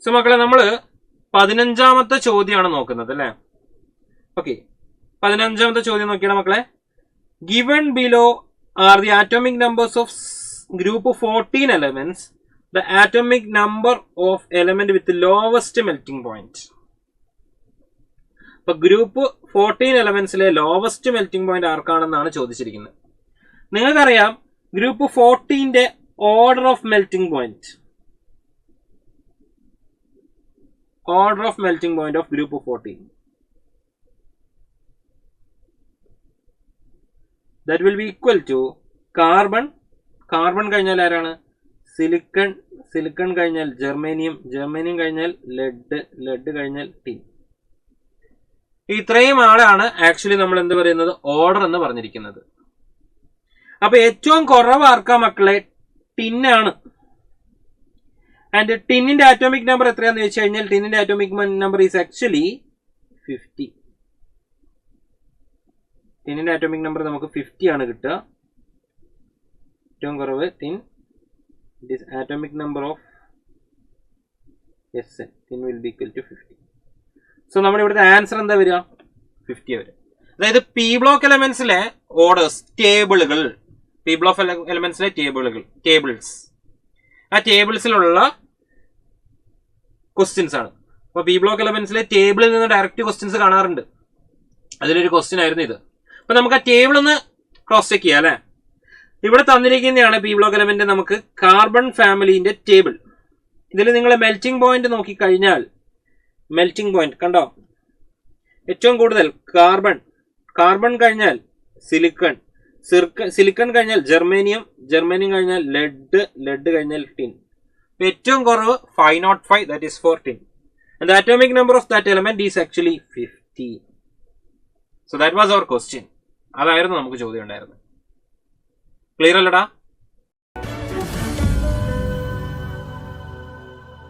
So മക്കളെ നമ്മൾ 15ാമത്തെ ചോദ്യമാണ് നോക്കുന്നത് അല്ലേ. ഓക്കെ, 15ാമത്തെ ചോദ്യം നോക്കിയാണ് മക്കളെ. Given below are the atomic numbers of group 14 elements, the atomic number of element with lowest melting point. അപ്പൊ ഗ്രൂപ്പ് 14 എലമെന്റ്സിലെ ലോവസ്റ്റ് മെൽറ്റിംഗ് പോയിന്റ് ആർക്കാണെന്നാണ് ചോദിച്ചിരിക്കുന്നത്. നിങ്ങൾക്കറിയാം ഗ്രൂപ്പ് 14ന്റെ order of melting point. Order of melting point of group 14 that will be equal to carbon. Carbon കഴിഞ്ഞാൽ ആരാണ്? Silicon. Silicon കഴിഞ്ഞാൽ germanium. Germanium കഴിഞ്ഞാൽ ലെഡ്. ലെഡ് കഴിഞ്ഞാൽ ടിൻ. ഇത്രയും ആളാണ് ആക്ച്വലി നമ്മൾ എന്ത് പറയുന്നത് ഓർഡർ എന്ന് പറഞ്ഞിരിക്കുന്നത്. അപ്പൊ ഏറ്റവും കുറവ് ആർക്കാ മക്കളെ? ടിന്നാണ്. ആൻഡ് ടിന്നിന്റെ ആറ്റോമിക് നമ്പർ എത്രയാന്ന് വെച്ച് കഴിഞ്ഞാൽ ടിന്നിന്റെ ആറ്റോമിക് നമ്പർ ഈസ് ആക്ച്വലി 50. ടിന്നിന്റെ ആറ്റോമിക് നമ്പർ നമുക്ക് 50 ആണ് കിട്ടുക. ഏറ്റവും കുറവ് tin. This atomic number of Sn, tin will be equal to 50. So നമ്മുടെ ഇവിടുത്തെ ആൻസർ എന്താ വരിക? 50 വരിക. അതായത് പി ബ്ലോക്ക് എലമെന്റ്സിലെ ഓർഡേഴ്സ്, ടേബിളുകൾ, പി ബ്ലോക്ക് എലമെന്റ്സിലെ ടേബിൾസ്, ആ ടേബിൾസിലുള്ള ക്വസ്റ്റ്യൻസ് ആണ്. അപ്പൊ പി ബ്ലോക്ക് എലമെന്റ്സിലെ ടേബിളിൽ നിന്ന് ഡയറക്റ്റ് ക്വസ്റ്റ്യൻസ് കാണാറുണ്ട്. അതിലൊരു ക്വസ്റ്റ്യൻ ആയിരുന്നു ഇത്. അപ്പൊ നമുക്ക് ആ ടേബിൾ ഒന്ന് ക്രോസ് ചെക്ക് ചെയ്യാം അല്ലെ. ഇവിടെ തന്നിരിക്കുന്നതാണ് പി ബ്ലോക്ക് എലമെന്റ് നമുക്ക് കാർബൺ ഫാമിലിന്റെ ടേബിൾ. ഇതിൽ നിങ്ങൾ മെൽറ്റിംഗ് പോയിന്റ് നോക്കിക്കഴിഞ്ഞാൽ മെൽറ്റിംഗ് പോയിന്റ് കണ്ടോ? ഏറ്റവും കൂടുതൽ കാർബൺ. കാർബൺ കഴിഞ്ഞാൽ സിലിക്കൺ. സിലിക്കൺ കഴിഞ്ഞാൽ ജർമേനിയം. ജർമേനിയം കഴിഞ്ഞാൽ ലെഡ്. ലെഡ് കഴിഞ്ഞാൽ ടിൻ. ഏറ്റവും കുറവ് 505, that is for tin. And the atomic number of that element is actually 50. So that was our question. അതായിരുന്നു നമുക്ക് ചോദ്യം ഉണ്ടായിരുന്നത്. ക്ലിയർ അല്ലടാ?